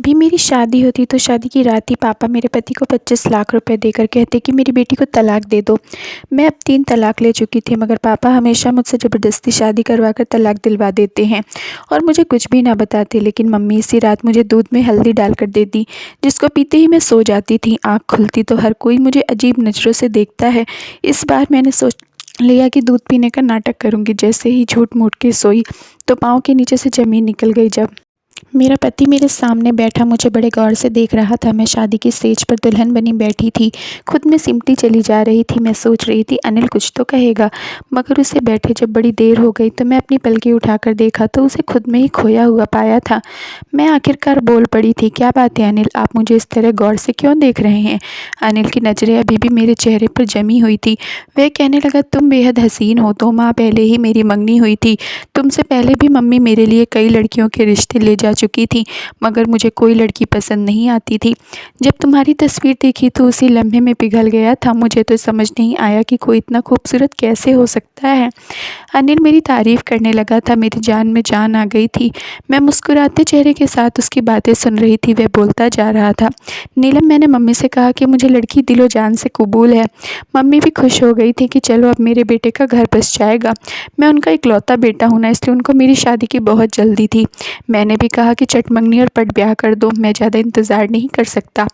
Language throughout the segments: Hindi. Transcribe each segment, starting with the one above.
भी मेरी शादी होती तो शादी की रात ही पापा मेरे पति को 25 लाख रुपए देकर कहते कि मेरी बेटी को तलाक दे दो। मैं अब 3 तलाक ले चुकी थी, मगर पापा हमेशा मुझसे ज़बरदस्ती शादी करवा कर तलाक दिलवा देते हैं और मुझे कुछ भी ना बताते। लेकिन मम्मी इसी रात मुझे दूध में हल्दी डालकर देती, जिसको पीते ही मैं सो जाती थी। आँख खुलती तो हर कोई मुझे अजीब नज़रों से देखता है। इस बार मैंने सोच लिया कि दूध पीने का नाटक करूँगी। जैसे ही झूठ मूठ के सोई तो पाँव के नीचे से ज़मीन निकल गई। जब मेरा पति मेरे सामने बैठा मुझे बड़े गौर से देख रहा था। मैं शादी की स्टेज पर दुल्हन बनी बैठी थी, खुद में सिमटी चली जा रही थी। मैं सोच रही थी अनिल कुछ तो कहेगा, मगर उसे बैठे जब बड़ी देर हो गई तो मैं अपनी पलकें उठाकर देखा तो उसे खुद में ही खोया हुआ पाया था। मैं आखिरकार बोल पड़ी थी, क्या बात है अनिल, आप मुझे इस तरह गौर से क्यों देख रहे हैं? अनिल की नज़रें अभी भी मेरे चेहरे पर जमी हुई थी। वह कहने लगा, तुम बेहद हसीन हो। 2 माह पहले ही मेरी मंगनी हुई थी। तुमसे पहले भी मम्मी मेरे लिए कई लड़कियों के रिश्ते ले जा चुकी थी, मगर मुझे कोई लड़की पसंद नहीं आती थी। जब तुम्हारी तस्वीर देखी तो उसी लम्हे में पिघल गया था। मुझे तो समझ नहीं आया कि कोई इतना खूबसूरत कैसे हो सकता है। अनिल मेरी तारीफ़ करने लगा था। मेरी जान में जान आ गई थी। मैं मुस्कुराते चेहरे के साथ उसकी बातें सुन रही थी। वह बोलता जा रहा था, नीलम, मैंने मम्मी से कहा कि मुझे लड़की दिलो जान से कबूल है। मम्मी भी खुश हो गई थी कि चलो अब मेरे बेटे का घर बस जाएगा। मैं उनका इकलौता बेटा हूँ ना, इसलिए उनको मेरी शादी की बहुत जल्दी थी। मैंने भी कहा कि चट मंगनी और पट ब्याह कर दो, मैं ज़्यादा इंतज़ार नहीं कर सकता।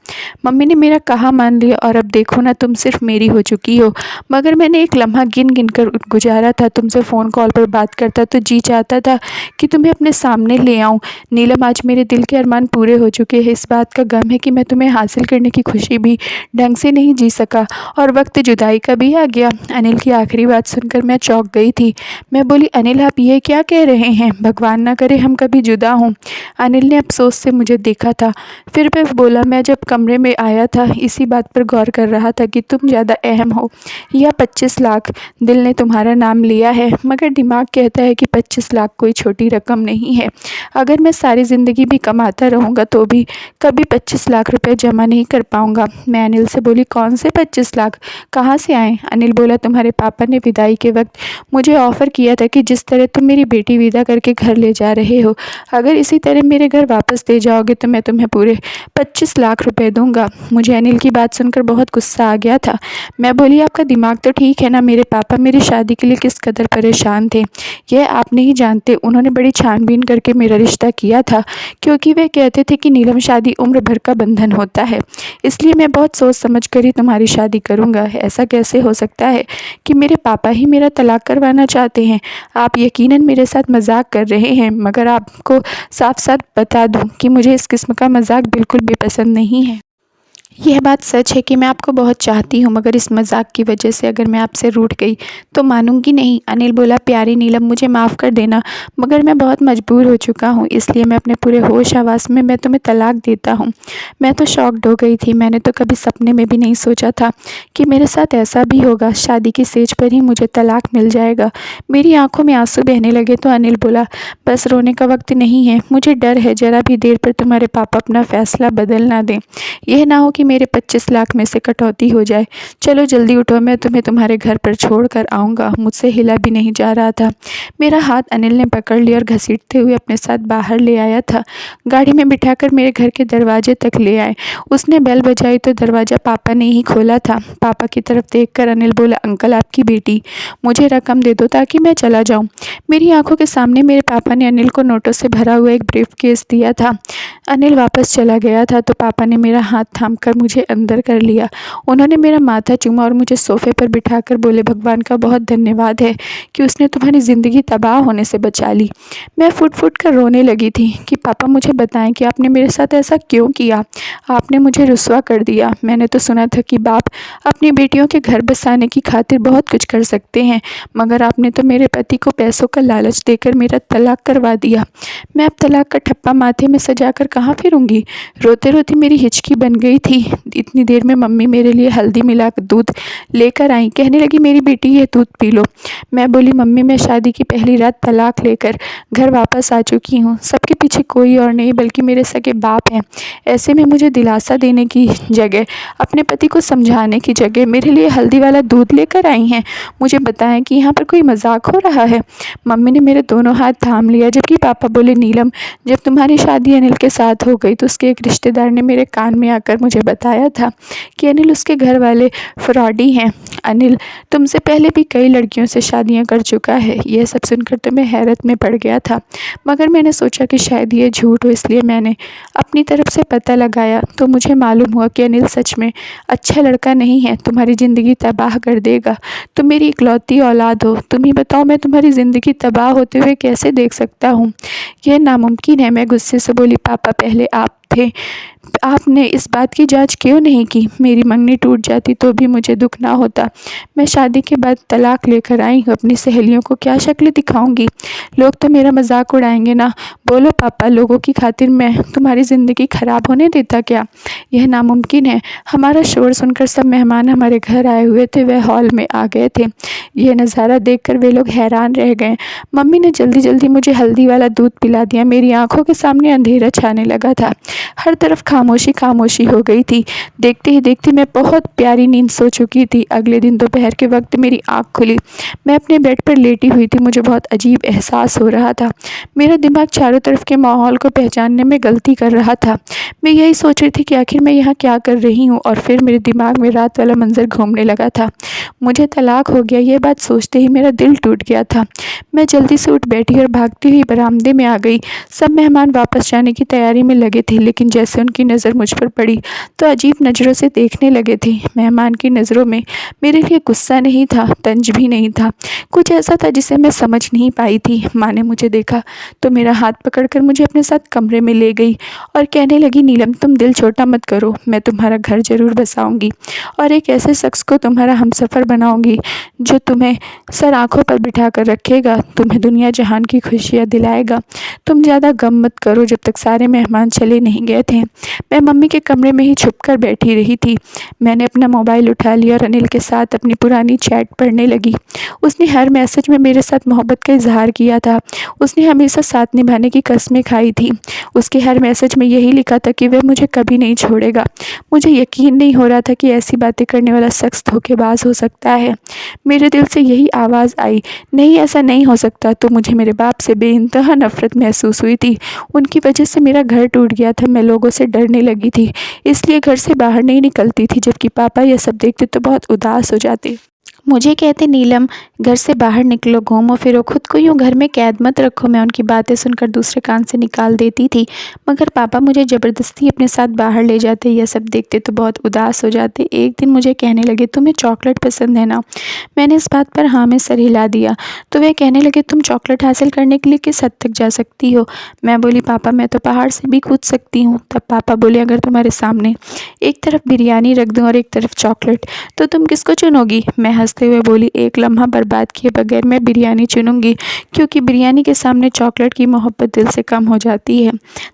मम्मी ने मेरा कहा मान लिया और अब देखो ना, तुम सिर्फ मेरी हो चुकी हो। मगर मैंने एक लम्हा गिन गिन कर गुजारा था। तुमसे फ़ोन कॉल पर बात करता तो जी चाहता था कि तुम्हें अपने सामने ले आऊँ। नीलम, आज मेरे दिल के अरमान पूरे हो चुके हैं। इस बात का गम है कि मैं तुम्हें हासिल करने की खुशी भी ढंग से नहीं जी सका और वक्त जुदाई का भी आ गया। अनिल की आखिरी बात सुनकर मैं चौंक गई थी। मैं बोली, अनिल, आप ये क्या कह रहे हैं? भगवान ना करे हम कभी जुदा हों। अनिल ने अफसोस से मुझे देखा था। फिर वह बोला, मैं जब कमरे में आया था इसी बात पर गौर कर रहा था कि तुम ज़्यादा अहम हो या 25 लाख। दिल ने तुम्हारा नाम लिया है, मगर दिमाग कहता है कि 25 लाख कोई छोटी रकम नहीं है। अगर मैं सारी ज़िंदगी भी कमाता रहूँगा तो भी कभी 25 लाख रुपए जमा नहीं कर पाऊँगा। मैं अनिल से बोली, कौन से 25 लाख, कहाँ से आए? अनिल बोला, तुम्हारे पापा ने विदाई के वक्त मुझे ऑफ़र किया था कि जिस तरह तुम मेरी बेटी विदा करके घर ले जा रहे हो, अगर इसी तरह मेरे घर वापस दे जाओगे तो मैं तुम्हें पूरे 25 लाख रुपए दूंगा। मुझे अनिल की बात सुनकर बहुत गुस्सा आ गया था। मैं बोली, आपका दिमाग तो ठीक है ना? मेरे पापा मेरी शादी के लिए किस कदर परेशान थे, यह आप नहीं जानते। उन्होंने बड़ी छानबीन करके मेरा रिश्ता किया था, क्योंकि वे कहते थे कि नीलम, शादी उम्र भर का बंधन होता है, इसलिए मैं बहुत सोच समझ कर ही तुम्हारी शादी करूँगा। ऐसा कैसे हो सकता है कि मेरे पापा ही मेरा तलाक करवाना चाहते हैं? आप यकीनन मेरे साथ मजाक कर रहे हैं, मगर आपको साफ साफ बता दूं कि मुझे इस किस्म का मजाक बिल्कुल भी पसंद नहीं है। यह बात सच है कि मैं आपको बहुत चाहती हूँ, मगर इस मजाक की वजह से अगर मैं आपसे रूठ गई तो मानूंगी नहीं। अनिल बोला, प्यारी नीलम, मुझे माफ़ कर देना, मगर मैं बहुत मजबूर हो चुका हूँ, इसलिए मैं अपने पूरे होश आवास में मैं तुम्हें तलाक देता हूँ। मैं तो शॉक्ड हो गई थी। मैंने तो कभी सपने में भी नहीं सोचा था कि मेरे साथ ऐसा भी होगा। शादी की सेज पर ही मुझे तलाक मिल जाएगा। मेरी आंखों में आंसू बहने लगे तो अनिल बोला, बस रोने का वक्त नहीं है। मुझे डर है ज़रा भी देर पर तुम्हारे पापा अपना फ़ैसला बदल ना दें। यह ना हो कि मेरे 25 लाख में से कटौती हो जाए। चलो जल्दी उठो, मैं तुम्हें तुम्हारे घर पर छोड़ कर आऊँगा। मुझसे हिला भी नहीं जा रहा था। मेरा हाथ अनिल ने पकड़ लिया और घसीटते हुए अपने साथ बाहर ले आया था। गाड़ी में बिठाकर मेरे घर के दरवाजे तक ले आए। उसने बेल बजाई तो दरवाज़ा पापा ने ही खोला था। पापा की तरफ देखकर अनिल बोला, अंकल, आपकी बेटी, मुझे रकम दे दो ताकि मैं चला जाऊँ। मेरी आंखों के सामने मेरे पापा ने अनिल को नोटों से भरा हुआ एक ब्रीफकेस दिया था। अनिल वापस चला गया था तो पापा ने मेरा हाथ थामकर मुझे अंदर कर लिया। उन्होंने मेरा माथा चूमा और मुझे सोफे पर बिठाकर बोले, भगवान का बहुत धन्यवाद है कि उसने तुम्हारी ज़िंदगी तबाह होने से बचा ली। मैं फुट फुट कर रोने लगी थी कि पापा, मुझे बताएं कि आपने मेरे साथ ऐसा क्यों किया? आपने मुझे रुसवा कर दिया। मैंने तो सुना था कि बाप अपनी बेटियों के घर बसाने की खातिर बहुत कुछ कर सकते हैं, मगर आपने तो मेरे पति को पैसों का लालच देकर मेरा तलाक करवा दिया। मैं अब तलाक का ठप्पा माथे में सजाकर कहाँ फिरूंगी? रोते रोते मेरी हिचकी बन गई थी। इतनी देर में मम्मी मेरे लिए हल्दी मिलाकर दूध लेकर आई। कहने लगी, मेरी बेटी, ये दूध पी लो। मैं बोली, मम्मी, मैं शादी की पहली रात तलाक लेकर घर वापस आ चुकी हूँ। सबके पीछे कोई और नहीं बल्कि मेरे सगे बाप हैं। ऐसे में मुझे दिलासा देने की जगह, अपने पति को समझाने की जगह मेरे लिए हल्दी वाला दूध लेकर आई हैं। मुझे बताएं कि यहाँ पर कोई मजाक हो रहा है? मम्मी ने मेरे दोनों हाथ थाम लिया, जबकि पापा बोले, नीलम, जब तुम्हारी शादी अनिल के साथ रात हो गई तो उसके एक रिश्तेदार ने मेरे कान में आकर मुझे बताया था कि अनिल उसके घर वाले फ्रॉडी हैं। अनिल तुमसे पहले भी कई लड़कियों से शादियां कर चुका है। यह सब सुनकर तो मैं हैरत में पड़ गया था, मगर मैंने सोचा कि शायद ये झूठ हो, इसलिए मैंने अपनी तरफ से पता लगाया तो मुझे मालूम हुआ कि अनिल सच में अच्छा लड़का नहीं है, तुम्हारी ज़िंदगी तबाह कर देगा। तुम मेरी इकलौती औलाद हो, तुम ही बताओ मैं तुम्हारी ज़िंदगी तबाह होते हुए कैसे देख सकता हूँ। यह नामुमकिन है। मैं गुस्से से बोली, पापा पहले आप थे, आपने इस बात की जांच क्यों नहीं की? मेरी मंगनी टूट जाती तो भी मुझे दुख ना होता। मैं शादी के बाद तलाक लेकर आई हूँ, अपनी सहेलियों को क्या शक्ल दिखाऊंगी? लोग तो मेरा मजाक उड़ाएंगे ना। बोलो पापा, लोगों की खातिर मैं तुम्हारी ज़िंदगी ख़राब होने देता क्या? यह नामुमकिन है। हमारा शोर सुनकर सब मेहमान हमारे घर आए हुए थे वह हॉल में आ गए थे। यह नज़ारा देखकर वे लोग हैरान रह गए। मम्मी ने जल्दी जल्दी मुझे हल्दी वाला दूध पिला दिया। मेरी आंखों के सामने अंधेरा छाने लगा था, हर तरफ खामोशी खामोशी हो गई थी। देखते ही देखते मैं बहुत प्यारी नींद सो चुकी थी। अगले दिन दोपहर के वक्त मेरी आँख खुली। मैं अपने बेड पर लेटी हुई थी। मुझे बहुत अजीब एहसास हो रहा था। मेरा दिमाग चारों तरफ के माहौल को पहचानने में गलती कर रहा था। मैं यही सोच रही थी कि आखिर मैं यहाँ क्या कर रही हूँ, और फिर मेरे दिमाग में रात वाला मंजर घूमने लगा था। मुझे तलाक हो गया, यह बात सोचते ही मेरा दिल टूट गया था। मैं जल्दी से उठ बैठी और भागती हुई बरामदे में आ गई। सब मेहमान वापस जाने की तैयारी में लगे थे, लेकिन जैसे उनकी नज़र मुझ पर पड़ी तो अजीब नज़रों से देखने लगे थे। मेहमान की नज़रों में मेरे लिए गुस्सा नहीं था, तंज भी नहीं था, कुछ ऐसा था जिसे मैं समझ नहीं पाई थी। माँ ने मुझे देखा तो मेरा हाथ पकड़कर मुझे अपने साथ कमरे में ले गई और कहने लगी, नीलम तुम दिल छोटा मत करो, मैं तुम्हारा घर ज़रूर बसाऊंगी और एक ऐसे शख्स को तुम्हारा हमसफ़र बनाऊंगी जो तुम्हें सर आँखों पर बिठा कर रखेगा, तुम्हें दुनिया जहान की खुशियाँ दिलाएगा। तुम ज़्यादा गम मत करो। जब तक सारे मेहमान चले नहीं गए थे मैं मम्मी के कमरे में ही छुपकर बैठी रही थी। मैंने अपना मोबाइल उठा लिया और अनिल के साथ अपनी पुरानी चैट पढ़ने लगी। उसने हर मैसेज में मेरे साथ मोहब्बत का इजहार किया था। उसने हमेशा साथ निभाने की कस्में खाई थी। उसके हर मैसेज में यही लिखा था कि वह मुझे कभी नहीं छोड़ेगा। मुझे यकीन नहीं हो रहा था कि ऐसी बातें करने वाला शख्स धोखेबाज हो सकता है। मेरे दिल से यही आवाज़ आई, नहीं ऐसा नहीं हो सकता। तो मुझे मेरे बाप से बेइंतहा नफ़रत महसूस हुई थी। उनकी वजह से मेरा घर टूट गया था। मैं लोगों से डरने लगी थी, इसलिए घर से बाहर नहीं निकलती थी। जबकि पापा यह सब देखते तो बहुत उदास हो जाते। मुझे कहते, नीलम घर से बाहर निकलो, घूमो फिरो, खुद को यूँ घर में कैद मत रखो। मैं उनकी बातें सुनकर दूसरे कान से निकाल देती थी, मगर पापा मुझे ज़बरदस्ती अपने साथ बाहर ले जाते। यह सब देखते तो बहुत उदास हो जाते। एक दिन मुझे कहने लगे, तुम्हें चॉकलेट पसंद है ना? मैंने इस बात पर हाँ में सर हिला दिया। तो वह कहने लगे, तुम चॉकलेट हासिल करने के लिए किस हद तक जा सकती हो? मैं बोली, पापा मैं तो पहाड़ से भी कूद सकती हूँ। तब पापा बोले, अगर तुम्हारे सामने एक तरफ बिरयानी रख दूँ और एक तरफ चॉकलेट, तो तुम किसको चुनोगी? मैं हंसते हुए बोली, एक लम्हा बर्बाद किए बगैर मैं बिरयानी चुनूंगी, क्योंकि बिरयानी के सामने चॉकलेट की मोहब्बत दिल से कम हो जाती है।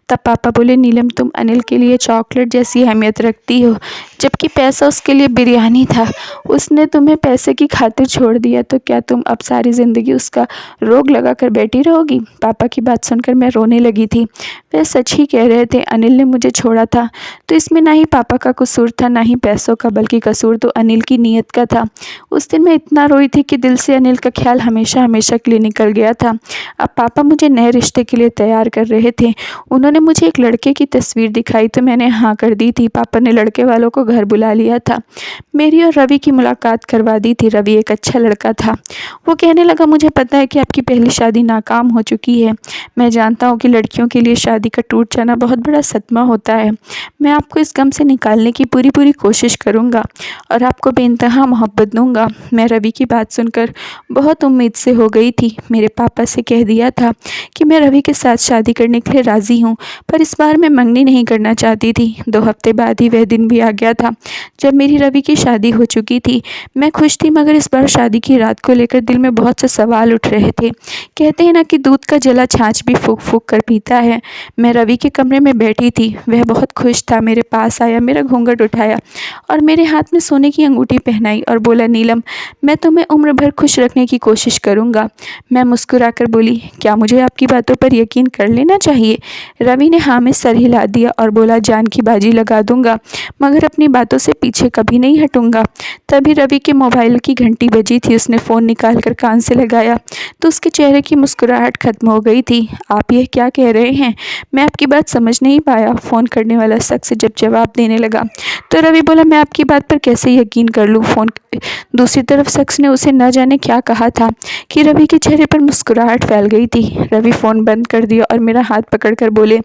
तब पापा बोले, नीलम तुम अनिल के लिए चॉकलेट जैसी अहमियत रखती हो, जबकि पैसा उसके लिए बिरयानी था। उसने तुम्हें पैसे की खातिर छोड़ दिया, तो क्या तुम अब सारी ज़िंदगी उसका रोग लगा कर बैठी रहोगी? पापा की बात सुनकर मैं रोने लगी थी। वह सच ही कह रहे थे। अनिल ने मुझे छोड़ा था तो इसमें ना ही पापा का कसूर था, ना ही पैसों का, बल्कि कसूर तो अनिल की नीयत का था। उस दिन मैं इतना रोई थी कि दिल से अनिल का ख्याल हमेशा हमेशा के लिए निकल गया था। अब पापा मुझे नए रिश्ते के लिए तैयार कर रहे थे। उन्होंने मुझे एक लड़के की तस्वीर दिखाई तो मैंने हाँ कर दी थी। पापा ने लड़के वालों को घर बुला लिया था। मेरी और रवि की मुलाकात करवा दी थी। रवि एक अच्छा लड़का था। वो कहने लगा, मुझे पता है कि आपकी पहली शादी नाकाम हो चुकी है। मैं जानता हूँ कि लड़कियों के लिए शादी का टूट जाना बहुत बड़ा सदमा होता है। मैं आपको इस गम से निकालने की पूरी कोशिश करूँगा और आपको बेइंतहा मोहब्बत दूँगा। मैं रवि की बात सुनकर बहुत उम्मीद से हो गई थी। मेरे पापा से कह दिया था कि मैं रवि के साथ शादी करने के लिए राज़ी हूँ, पर इस बार मैं मंगनी नहीं करना चाहती थी। 2 हफ्ते बाद ही वह दिन भी आ गया था जब मेरी रवि की शादी हो चुकी थी। मैं खुश थी, मगर इस बार शादी की रात को लेकर दिल में बहुत से सवाल उठ रहे थे। कहते हैं ना कि दूध का जला छाछ भी फूंक फूंक कर पीता है। मैं रवि के कमरे में बैठी थी। वह बहुत खुश था। मेरे पास आया, मेरा घूंघट उठाया और मेरे हाथ में सोने की अंगूठी पहनाई और बोला, नीलम मैं तुम्हें उम्र भर खुश रखने की कोशिश करूँगा। मैं मुस्कुराकर बोली, क्या मुझे आपकी बातों पर यकीन कर लेना चाहिए? रवि ने हाँ में सर हिला दिया और बोला, जान की बाजी लगा दूंगा मगर अपनी बातों से पीछे कभी नहीं हटूंगा। तभी रवि के मोबाइल की घंटी बजी थी। उसने फ़ोन निकाल कर कान से लगाया तो उसके चेहरे की मुस्कुराहट खत्म हो गई थी। आप ये क्या कह रहे हैं? मैं आपकी बात समझ नहीं पाया। फ़ोन करने वाला शख्स जब जवाब देने लगा तो रवि बोला, मैं आपकी बात पर कैसे यकीन कर लूँ? फ़ोन दूसरी तरफ शख्स ने उसे न जाने क्या कहा था कि रवि के चेहरे पर मुस्कुराहट फैल गई थी। रवि फ़ोन बंद कर दिया और मेरा हाथ पकड़कर बोले,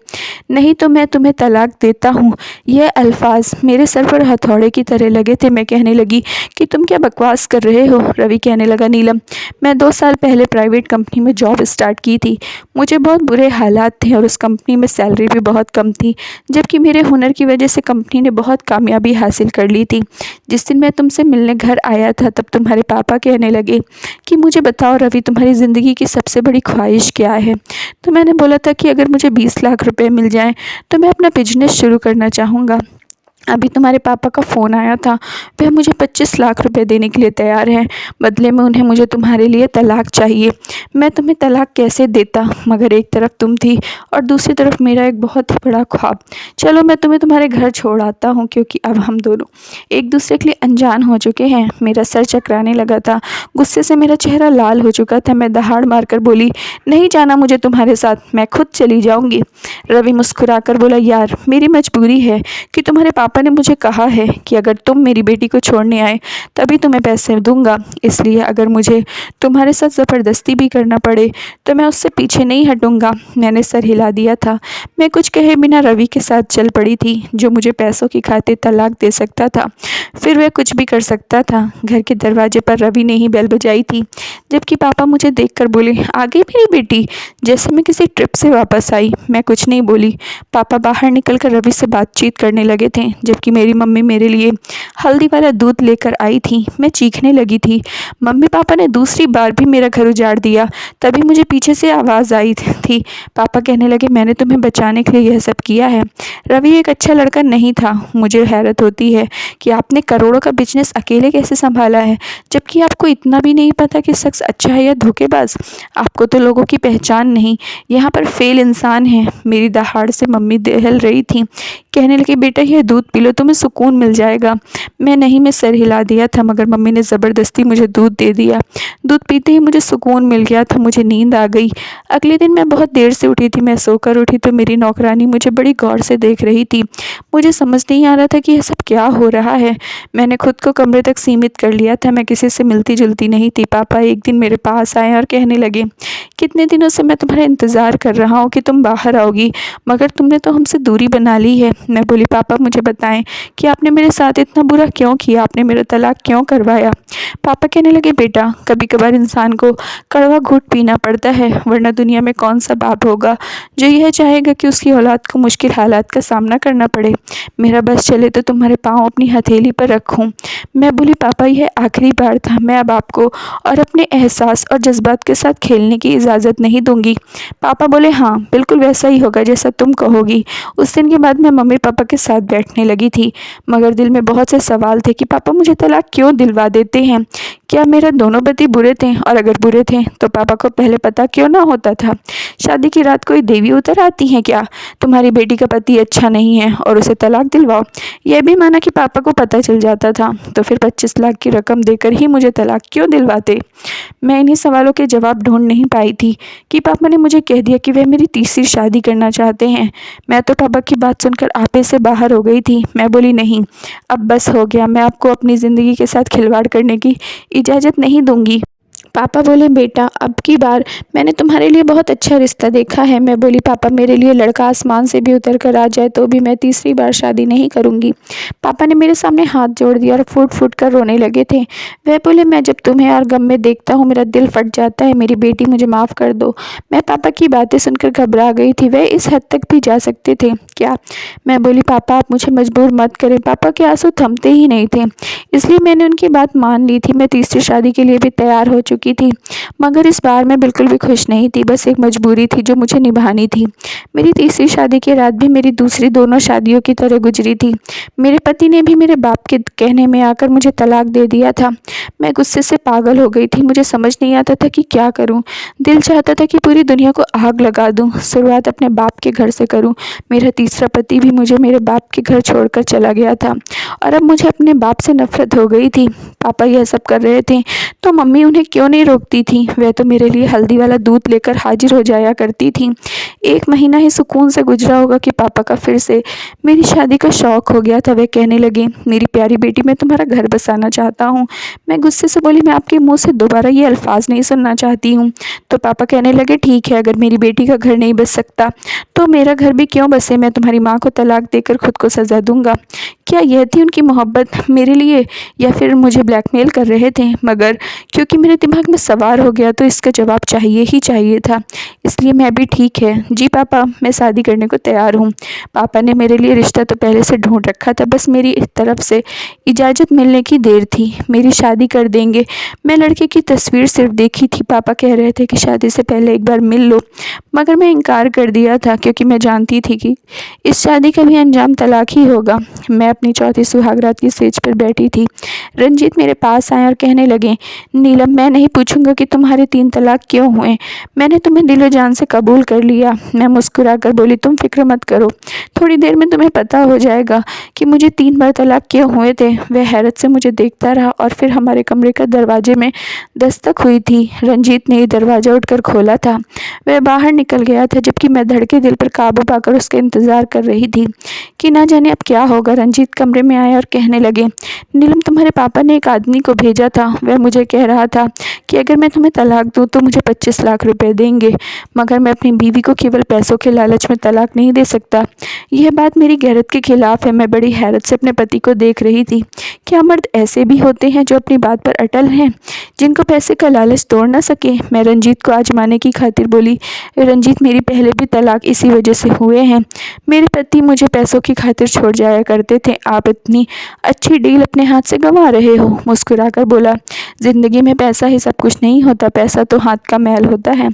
नहीं तो मैं तुम्हें तलाक देता हूँ। यह अल्फाज मेरे सर पर हथौड़े की तरह लगे थे। मैं कहने लगी कि तुम क्या बकवास कर रहे हो? रवि कहने लगा, नीलम, मैं 2 साल पहले प्राइवेट कंपनी में जॉब स्टार्ट की थी। मुझे बहुत बुरे हालात थे और उस कंपनी में सैलरी भी बहुत कम थी, जबकि मेरे हुनर की वजह से कंपनी ने बहुत कामयाबी हासिल कर ली थी। जिस दिन मैं तुमसे मिलने घर आया था तब तुम्हारे पापा कहने लगे कि मुझे बताओ रवि, तुम्हारी ज़िंदगी की सबसे बड़ी ख्वाहिश क्या है? तो मैंने बोला था कि अगर मुझे 20 लाख रुपए मिल जाएं तो मैं अपना बिजनेस शुरू करना चाहूँगा। अभी तुम्हारे पापा का फ़ोन आया था, वह मुझे 25 लाख रुपए देने के लिए तैयार हैं। बदले में उन्हें मुझे तुम्हारे लिए तलाक चाहिए। मैं तुम्हें तलाक कैसे देता, मगर एक तरफ तुम थी और दूसरी तरफ मेरा एक बहुत ही बड़ा ख्वाब। चलो मैं तुम्हें तुम्हारे घर छोड़ आता हूँ, क्योंकि अब हम दोनों एक दूसरे के लिए अनजान हो चुके हैं। मेरा सर चकराने लगा था, गुस्से से मेरा चेहरा लाल हो चुका था। मैं दहाड़ मारकर बोली, नहीं जाना मुझे तुम्हारे साथ, मैं खुद चली जाऊँगी। रवि मुस्कुराकर बोला, यार मेरी मजबूरी है कि तुम्हारे पापा ने मुझे कहा है कि अगर तुम मेरी बेटी को छोड़ने आए तभी तुम्हें पैसे दूंगा, इसलिए अगर मुझे तुम्हारे साथ ज़बरदस्ती भी करना पड़े तो मैं उससे पीछे नहीं हटूंगा। मैंने सर हिला दिया था। मैं कुछ कहे बिना रवि के साथ चल पड़ी थी, जो मुझे पैसों की खातिर तलाक दे सकता था, फिर वह कुछ भी कर सकता था। घर के दरवाजे पर रवि ने ही बेल बजाई थी, जबकि पापा मुझे देखकर बोले, आ गई मेरी बेटी, जैसे मैं किसी ट्रिप से वापस आई। मैं कुछ नहीं बोली। पापा बाहर निकलकर रवि से बातचीत करने लगे थे, जबकि मेरी मम्मी मेरे लिए हल्दी वाला दूध लेकर आई थी। मैं चीखने लगी थी। मम्मी पापा ने दूसरी बार भी मेरा घर उजाड़ दिया। तभी मुझे पीछे से आवाज़ आई थी। पापा कहने लगे, मैंने तुम्हें बचाने के लिए यह सब किया है। रवि एक अच्छा लड़का नहीं था। मुझे हैरत होती है कि आपने करोड़ों का बिजनेस अकेले कैसे संभाला है, जबकि आपको इतना भी नहीं पता कि शख्स अच्छा है या धोखेबाज। आपको तो लोगों की पहचान नहीं, यहाँ पर फेल इंसान है। मेरी दहाड़ से मम्मी दहल रही थी। कहने लगी, बेटा यह दूध पी लो, तुम्हें सुकून मिल जाएगा। मैं नहीं में सर हिला दिया था, मगर मम्मी ने ज़बरदस्ती मुझे दूध दे दिया। दूध पीते ही मुझे सुकून मिल गया था। मुझे नींद आ गई। अगले दिन मैं बहुत देर से उठी थी। मैं सोकर उठी तो मेरी नौकरानी मुझे बड़ी गौर से देख रही थी। मुझे समझ नहीं आ रहा था कि यह सब क्या हो रहा है। मैंने खुद को कमरे तक सीमित कर लिया था। मैं किसी से मिलती जुलती नहीं थी। पापा एक दिन मेरे पास आए और कहने लगे, कितने दिनों से मैं तुम्हारा इंतज़ार कर रहा हूँ कि तुम बाहर आओगी, मगर तुमने तो हमसे दूरी बना ली है। मैं बोली, पापा मुझे बताएं कि आपने मेरे साथ इतना बुरा क्यों किया, आपने मेरा तलाक क्यों करवाया? पापा कहने लगे, बेटा कभी कभार इंसान को कड़वा घूंट पीना पड़ता है, वरना दुनिया में कौन सा बाप होगा जो यह चाहेगा कि उसकी औलाद को मुश्किल हालात का सामना करना पड़े। मेरा बस चले तो तुम्हारे पाँव अपनी हथेली पर रखूं। मैं बोली, पापा यह आखिरी बार था। मैं अब आपको और अपने एहसास और जज्बात के साथ खेलने की इजाज़त नहीं दूंगी। पापा बोले, हाँ बिल्कुल वैसा ही होगा जैसा तुम कहोगी। उस दिन के बाद मैं मम्मी पापा के साथ बैठने लगी थी, मगर दिल में बहुत से सवाल थे कि पापा मुझे तलाक क्यों दिलवा देते हैं। क्या मेरे दोनों पति बुरे थे, और अगर बुरे थे तो पापा को पहले पता क्यों ना होता था? शादी की रात कोई देवी उतर आती है क्या? तुम्हारी बेटी का पति अच्छा नहीं है और उसे तलाक दिलवाओ। यह भी माना कि पापा को पता चल जाता था तो फिर 25 लाख की रकम देकर ही मुझे तलाक क्यों दिलवाते? मैं इन्हीं सवालों के जवाब ढूंढ नहीं पाई थी कि पापा ने मुझे कह दिया कि वह मेरी तीसरी शादी करना चाहते हैं। मैं तो पापा की बात सुनकर आपे से बाहर हो गई थी। मैं बोली, नहीं अब बस हो गया, मैं आपको अपनी ज़िंदगी के साथ खिलवाड़ करने की इजाज़त नहीं दूंगी। पापा बोले, बेटा अब की बार मैंने तुम्हारे लिए बहुत अच्छा रिश्ता देखा है। मैं बोली, पापा मेरे लिए लड़का आसमान से भी उतर कर आ जाए तो भी मैं तीसरी बार शादी नहीं करूँगी। पापा ने मेरे सामने हाथ जोड़ दिया और फूट फूट कर रोने लगे थे। वह बोले, मैं जब तुम्हें और गम में देखता हूँ मेरा दिल फट जाता है। मेरी बेटी मुझे माफ़ कर दो। मैं पापा की बातें सुनकर घबरा गई थी। वह इस हद तक भी जा सकते थे क्या? मैं बोली, पापा आप मुझे मजबूर मत करें। पापा के आंसू थमते ही नहीं थे, इसलिए मैंने उनकी बात मान ली थी। मैं तीसरी शादी के लिए भी तैयार हो चुकी चुकी थी, मगर इस बार मैं बिल्कुल भी खुश नहीं थी। बस एक मजबूरी थी जो मुझे निभानी थी। मेरी तीसरी शादी की रात भी मेरी दूसरी दोनों शादियों की तरह गुजरी थी। मेरे पति ने भी मेरे बाप के कहने में आकर मुझे तलाक दे दिया था। मैं गुस्से से पागल हो गई थी। मुझे समझ नहीं आता था कि क्या करूं। दिल चाहता था कि पूरी दुनिया को आग लगा दूं। शुरुआत अपने बाप के घर से करूं। मेरा तीसरा पति भी मुझे मेरे बाप के घर छोड़कर चला गया था और अब मुझे अपने बाप से नफरत हो गई थी। पापा यह सब कर रहे थे तो मम्मी उन्हें क्यों नहीं रोकती थी। वह तो मेरे लिए हल्दी वाला दूध लेकर हाजिर हो जाया करती थी। एक महीना ही सुकून से गुजरा होगा कि पापा का फिर से मेरी शादी का शौक हो गया था। वह कहने लगे, मेरी प्यारी बेटी, मैं तुम्हारा घर बसाना चाहता हूँ। मैं गुस्से से बोली, मैं आपके मुंह से दोबारा ये अल्फाज नहीं सुनना चाहती हूँ। तो पापा कहने लगे, ठीक है, अगर मेरी बेटी का घर नहीं बस सकता तो मेरा घर भी क्यों बसे। मैं तुम्हारी माँ को तलाक देकर खुद को सजा दूंगा। क्या यह थी उनकी मोहब्बत मेरे लिए, या फिर मुझे ब्लैकमेल कर रहे थे। मगर क्योंकि मेरे दिमाग में सवार हो गया तो इसका जवाब चाहिए ही चाहिए था। इसलिए मैं भी, ठीक है जी पापा, मैं शादी करने को तैयार हूँ। पापा ने मेरे लिए रिश्ता तो पहले से ढूंढ रखा था, बस मेरी तरफ से इजाज़त मिलने की देर थी। मेरी शादी कर देंगे। मैं लड़के की तस्वीर सिर्फ देखी थी। पापा कह रहे थे कि शादी से पहले एक बार मिल लो, मगर मैं इनकार कर दिया था क्योंकि मैं जानती थी कि इस शादी का भी अंजाम तलाक ही होगा। मैं अपनी चौथी सुहागरात की स्टेज पर बैठी थी। रंजीत मेरे पास आए और कहने लगे, नीलम, मैं नहीं पूछूंगा कि तुम्हारे 3 तलाक क्यों हुए। मैंने तुम्हें दिलो जान से कबूल कर लिया। मैं मुस्कुरा कर बोली, तुम फिक्र मत करो, थोड़ी देर में तुम्हें पता हो जाएगा कि मुझे 3 बार तलाक क्यों हुए थे। वह हैरत से मुझे देखता रहा और फिर हमारे कमरे का दरवाजे में दस्तक हुई थी। रंजीत ने दरवाज़ा उठकर खोला था। वह बाहर निकल गया था जबकि मैं धड़के दिल पर काबू पाकर उसका इंतज़ार कर रही थी कि ना जाने अब क्या होगा। रंजीत कमरे में आया और कहने लगे, नीलम, तुम्हारे पापा ने एक आदमी को भेजा था। वह मुझे कह रहा था कि अगर मैं तुम्हें तलाक दूँ तो मुझे 25 लाख रुपए देंगे, मगर मैं अपनी बीवी को केवल पैसों के लालच में तलाक नहीं दे सकता। यह बात मेरी गैरत के खिलाफ है। मैं बड़ी हैरत से अपने पति को देख रही थी। क्या मर्द ऐसे भी होते हैं जो अपनी बात पर अटल हैं, जिनको पैसे का लालच तोड़ ना सके। मैं रंजीत को आजमाने की खातिर बोली, रंजीत, मेरी पहले भी तलाक इसी वजह से हुए हैं। मेरे पति मुझे पैसों की खातिर छोड़ जाया करते थे। आप इतनी अच्छी डील अपने हाथ से गंवा रहे हो। मुस्कुराकर बोला, जिंदगी में पैसा ही सब कुछ नहीं होता, पैसा तो हाथ का मैल होता है।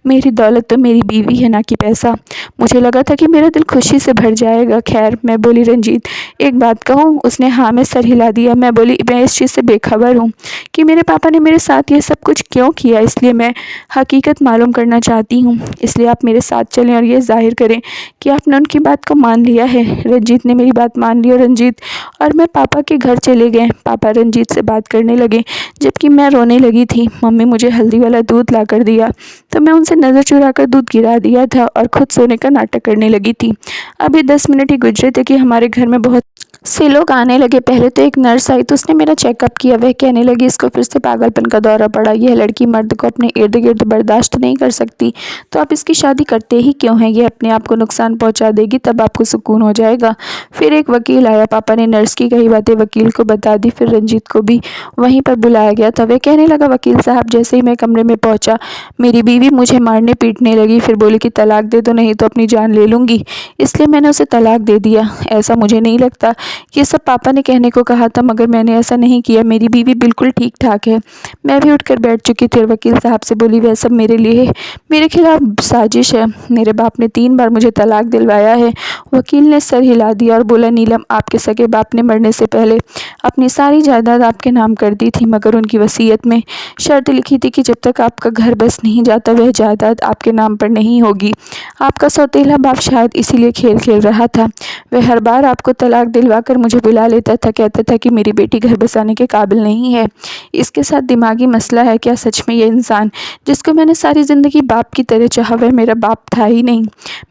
मेरी दौलत तो मेरी बीवी है, ना कि पैसा। मुझे लगा था कि मेरा दिल खुशी से भर जाएगा। खैर, मैं बोली, रंजीत, एक बात कहूँ। उसने हाँ में सर हिला दिया। मैं बोली, मैं इस चीज़ से बेखबर हूँ कि मेरे पापा ने मेरे साथ ये सब कुछ क्यों किया, इसलिए मैं हकीकत मालूम करना चाहती हूँ। इसलिए आप मेरे साथ चलें और ये जाहिर करें कि आपने उनकी बात को मान लिया है। रंजीत ने मेरी बात मान ली और रंजीत और मैं पापा के घर चले गए। पापा रंजीत से बात करने लगे जबकि मैं रोने लगी थी। मम्मी मुझे हल्दी वाला दूध ला कर दिया तो मैं उनसे नज़र चुरा कर दूध गिरा दिया था और खुद सोने का नाटक करने लगी थी। अभी 10 मिनट ही गुजरे थे कि हमारे घर में बहुत से लोग आने लगे। पहले तो एक नर्स आई तो उसने मेरा चेकअप किया। वह कहने लगी, इसको फिर से पागलपन का दौरा पड़ा। यह लड़की मर्द को अपने इर्द गिर्द बर्दाश्त नहीं कर सकती, तो आप इसकी शादी करते ही क्यों हैं। यह अपने आप को नुकसान पहुंचा देगी, तब आपको सुकून हो जाएगा। फिर एक वकील आया। पापा ने नर्स की कही बातें वकील को बता दी। फिर रंजीत को भी वहीं पर बुलाया गया था। वह कहने लगा, वकील साहब, जैसे ही मैं कमरे में पहुंचा मेरी बीवी मुझे मारने पीटने लगी। फिर बोली कि तलाक दे दो, नहीं तो अपनी जान ले लूँगी। इसलिए मैंने उसे तलाक दे दिया। ऐसा मुझे नहीं लगता। ये सब पापा ने कहने को कहा था, मगर मैंने ऐसा नहीं किया। मेरी बीवी बिल्कुल ठीक ठाक है। मैं भी उठकर बैठ चुकी थी और वकील साहब से बोली, वह सब मेरे लिए मेरे खिलाफ साजिश है। मेरे बाप ने 3 बार मुझे तलाक दिलवाया है। वकील ने सर हिला दिया और बोला, नीलम, आपके सगे बाप ने मरने से पहले अपनी सारी जायदाद आपके नाम कर दी थी, मगर उनकी वसीयत में शर्त लिखी थी कि जब तक आपका घर बस नहीं जाता वह जायदाद आपके नाम पर नहीं होगी। आपका सौतेला बाप शायद इसीलिए खेल खेल रहा था। वह हर बार आपको तलाक दिलवा कर मुझे बुला लेता था, कहता था कि मेरी बेटी घर बसाने के काबिल नहीं है, इसके साथ दिमागी मसला है। क्या सच में ये इंसान जिसको मैंने सारी ज़िंदगी बाप की तरह चाहा वह मेरा बाप था ही नहीं।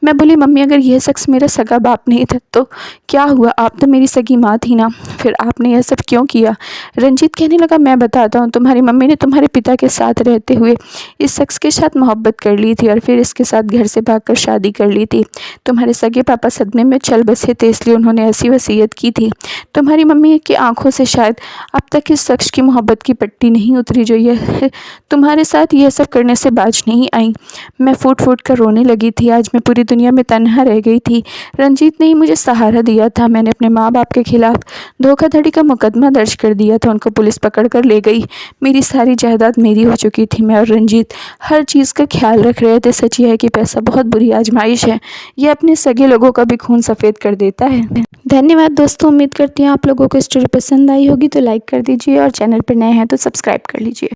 मैं बोली, मम्मी, अगर यह शख्स मेरा सगा बाप नहीं था तो क्या हुआ, आप तो मेरी सगी माँ थी ना, फिर आपने यह सब क्यों किया। रंजीत कहने लगा, मैं बताता हूँ। तुम्हारी मम्मी ने तुम्हारे पिता के साथ रहते हुए इस शख्स के साथ साथ मोहब्बत कर ली थी और फिर इसके साथ घर से भागकर शादी कर ली थी। तुम्हारे सगे पापा सदमे में चल बसे थे, इसलिए उन्होंने ऐसी वसीयत की थी। तुम्हारी मम्मी की आंखों से शायद अब तक इस शख्स की मोहब्बत की पट्टी नहीं उतरी जो यह तुम्हारे साथ यह सब करने से बाज नहीं आई। मैं फूट फूट कर रोने लगी थी। आज मैं पूरी दुनिया में तन्हा रह गई थी। रंजीत ने ही मुझे सहारा दिया था। मैंने अपने माँ बाप के खिलाफ धोखाधड़ी का मुकदमा दर्ज कर दिया था। उनको पुलिस पकड़ कर ले गई। मेरी सारी जायदाद मेरी हो चुकी थी। मैं और रंजीत हर चीज़ का ख्याल रख रहे थे। सच ये है कि पैसा बहुत बुरी आजमाइश है। ये अपने सगे लोगों का भी खून सफ़ेद कर देता है। धन्यवाद दोस्तों। उम्मीद करती हूँ आप लोगों को स्टोरी पसंद आई होगी, तो लाइक कर दीजिए और चैनल पर नए हैं तो सब्सक्राइब कर लीजिए।